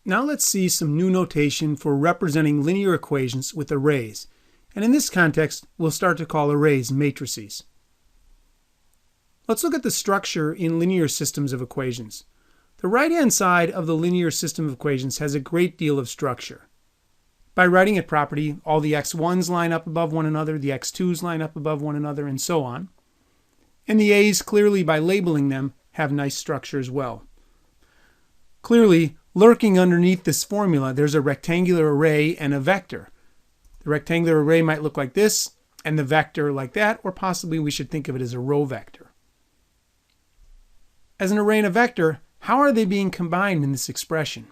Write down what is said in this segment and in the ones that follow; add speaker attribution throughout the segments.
Speaker 1: Now let's see some new notation for representing linear equations with arrays. And in this context, we'll start to call arrays matrices. Let's look at the structure in linear systems of equations. The right-hand side of the linear system of equations has a great deal of structure. By writing it properly, all the x1s line up above one another, the x2s line up above one another, and so on. And the a's, clearly by labeling them, have nice structure as well. Clearly, lurking underneath this formula, there's a rectangular array and a vector. The rectangular array might look like this, and the vector like that, or possibly we should think of it as a row vector. As an array and a vector, how are they being combined in this expression?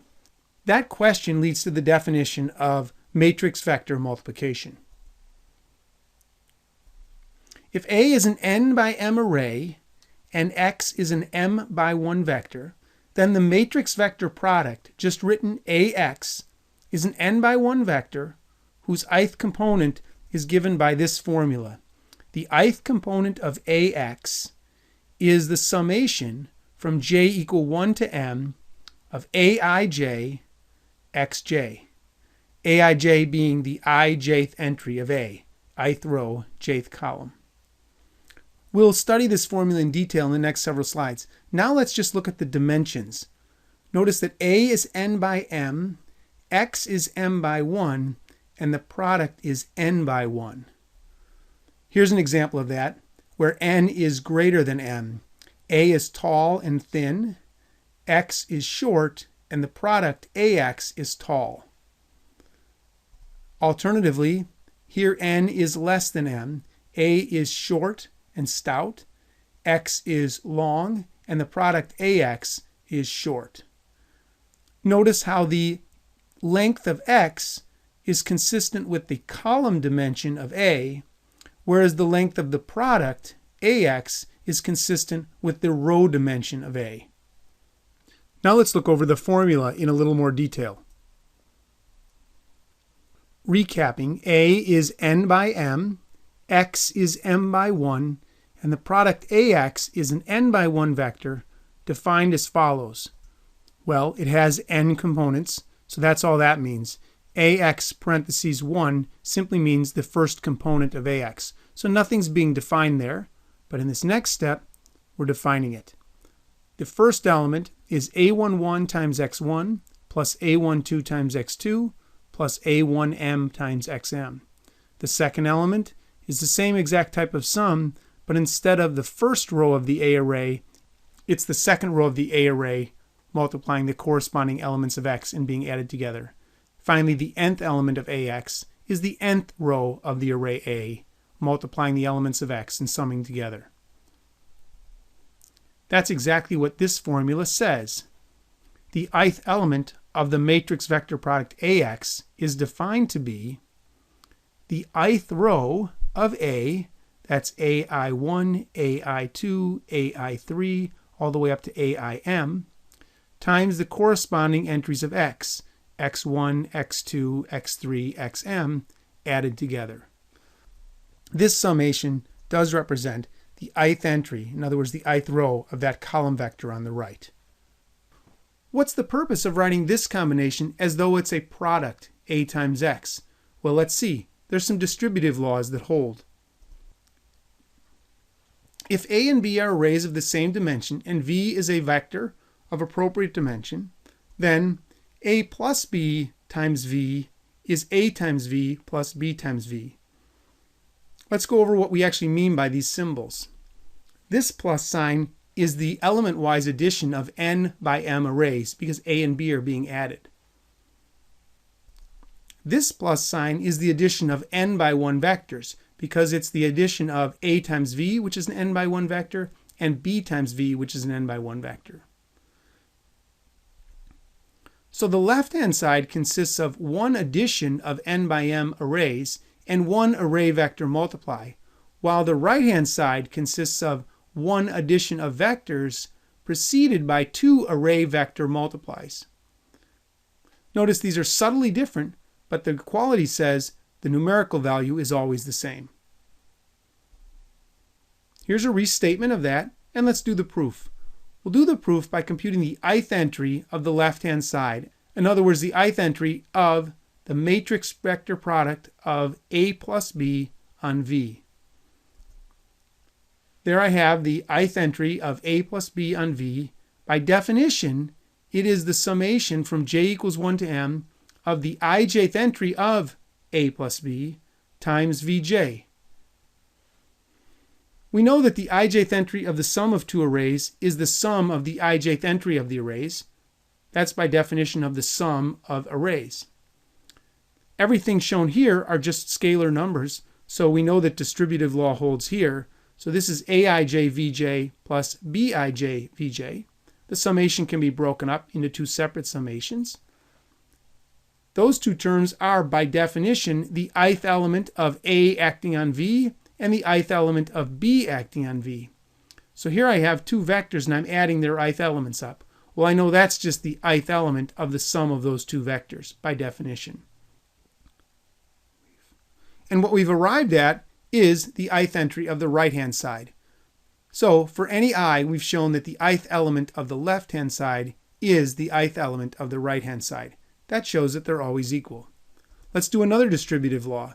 Speaker 1: That question leads to the definition of matrix vector multiplication. If A is an n by m array and x is an m by 1 vector, then the matrix vector product, just written AX, is an n by 1 vector whose ith component is given by this formula. The ith component of AX is the summation from j equal 1 to m of aij xj. aij being the ijth entry of A, ith row, jth column. We'll study this formula in detail in the next several slides. Now let's just look at the dimensions. Notice that A is n by m, x is m by 1, and the product is n by 1. Here's an example of that, where n is greater than m. A is tall and thin, x is short, and the product AX is tall. Alternatively, here n is less than m. A is short and stout, x is long, and the product AX is short. Notice how the length of x is consistent with the column dimension of A, whereas the length of the product, AX, is consistent with the row dimension of A. Now let's look over the formula in a little more detail. Recapping, A is n by m, x is m by 1, and the product AX is an n by 1 vector defined as follows. Well, it has n components, so that's all that means. AX parentheses 1 simply means the first component of AX. So nothing's being defined there, but in this next step, we're defining it. The first element is A11 times x1 plus A12 times x2 plus A1m times xm. The second element is the same exact type of sum, but instead of the first row of the A array, it's the second row of the A array multiplying the corresponding elements of x and being added together. Finally, the nth element of AX is the nth row of the array A, multiplying the elements of x and summing together. That's exactly what this formula says. The ith element of the matrix vector product AX is defined to be the ith row of A, that's AI1, AI2, AI3, all the way up to AIM, times the corresponding entries of x, x1, x2, x3, xm, added together. This summation does represent the ith entry, in other words, the ith row of that column vector on the right. What's the purpose of writing this combination as though it's a product, A times x? Well, let's see. There's some distributive laws that hold. If A and B are arrays of the same dimension and V is a vector of appropriate dimension, then A plus B times V is A times V plus B times V. Let's go over what we actually mean by these symbols. This plus sign is the element-wise addition of n by m arrays because A and B are being added. This plus sign is the addition of n by 1 vectors because it's the addition of A times V, which is an n by 1 vector, and B times V, which is an n by 1 vector. So the left-hand side consists of one addition of n by m arrays and one array vector multiply, while the right-hand side consists of one addition of vectors preceded by two array vector multiplies. Notice these are subtly different, but the quality says the numerical value is always the same. Here's a restatement of that, and let's do the proof. We'll do the proof by computing the ith entry of the left-hand side. In other words, the ith entry of the matrix vector product of A plus B on V. There I have the ith entry of A plus B on V. By definition, it is the summation from j equals 1 to m of the ijth entry of A plus B times Vj. We know that the ijth entry of the sum of two arrays is the sum of the ijth entry of the arrays. That's by definition of the sum of arrays. Everything shown here are just scalar numbers, so we know that distributive law holds here. So this is aij vj plus bij vj. The summation can be broken up into two separate summations. Those two terms are, by definition, the ith element of A acting on V and the ith element of B acting on V. So here I have two vectors and I'm adding their ith elements up. Well, I know that's just the ith element of the sum of those two vectors, by definition. And what we've arrived at is the ith entry of the right-hand side. So for any I, we've shown that the ith element of the left-hand side is the ith element of the right-hand side. That shows that they're always equal. Let's do another distributive law.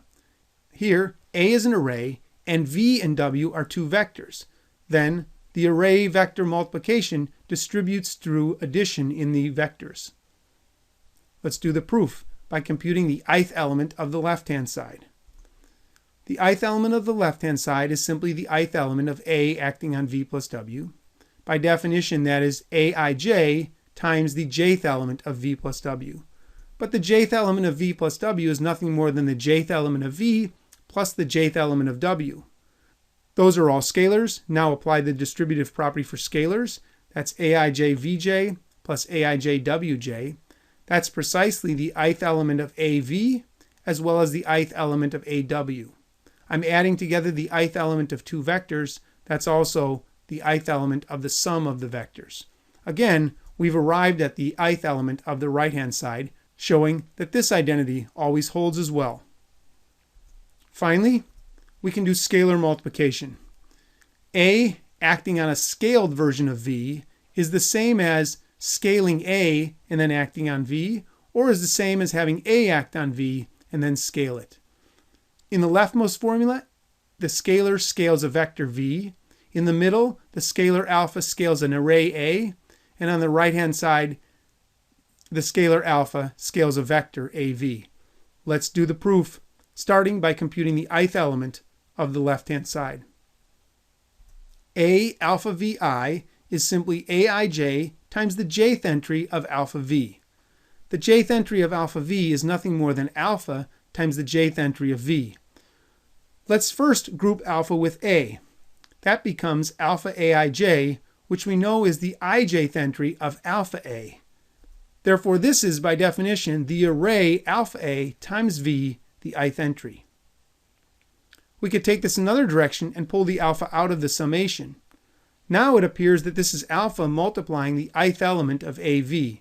Speaker 1: Here, A is an array, and V and W are two vectors. Then, the array vector multiplication distributes through addition in the vectors. Let's do the proof by computing the ith element of the left-hand side. The ith element of the left-hand side is simply the ith element of A acting on V plus W. By definition, that is aij times the jth element of V plus W. But the jth element of V plus W is nothing more than the jth element of V plus the jth element of W. Those are all scalars. Now apply the distributive property for scalars. That's aij vj plus aij wj. That's precisely the ith element of AV as well as the ith element of AW. I'm adding together the ith element of two vectors. That's also the ith element of the sum of the vectors. Again, we've arrived at the ith element of the right-hand side, showing that this identity always holds as well. Finally, we can do scalar multiplication. A acting on a scaled version of V is the same as scaling A and then acting on V, or is the same as having A act on V and then scale it. In the leftmost formula, the scalar scales a vector V. In the middle, the scalar alpha scales an array A. And on the right-hand side, the scalar alpha scales a vector AV. Let's do the proof, starting by computing the ith element of the left-hand side. A alpha Vi is simply aij times the jth entry of alpha V. The jth entry of alpha V is nothing more than alpha times the jth entry of V. Let's first group alpha with A. That becomes alpha aij, which we know is the ijth entry of alpha A. Therefore, this is, by definition, the array alpha A times V, the ith entry. We could take this another direction and pull the alpha out of the summation. Now it appears that this is alpha multiplying the ith element of AV.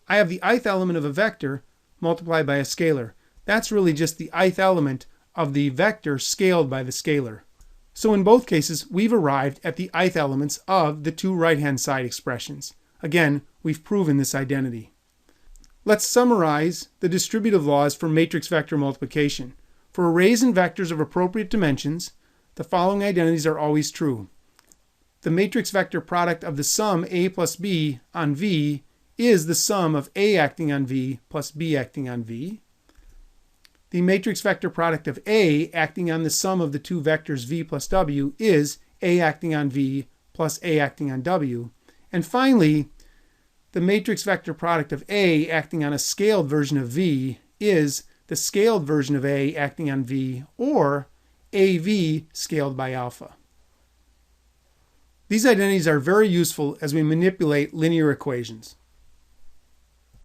Speaker 1: I have the ith element of a vector multiplied by a scalar. That's really just the ith element of the vector scaled by the scalar. So in both cases, we've arrived at the ith elements of the two right-hand side expressions. Again, we've proven this identity. Let's summarize the distributive laws for matrix vector multiplication. For arrays and vectors of appropriate dimensions, the following identities are always true. The matrix vector product of the sum A plus B on V is the sum of A acting on V plus B acting on V. The matrix vector product of A acting on the sum of the two vectors V plus W is A acting on V plus A acting on W. And finally, the matrix vector product of A acting on a scaled version of V is the scaled version of A acting on V, or AV scaled by alpha. These identities are very useful as we manipulate linear equations.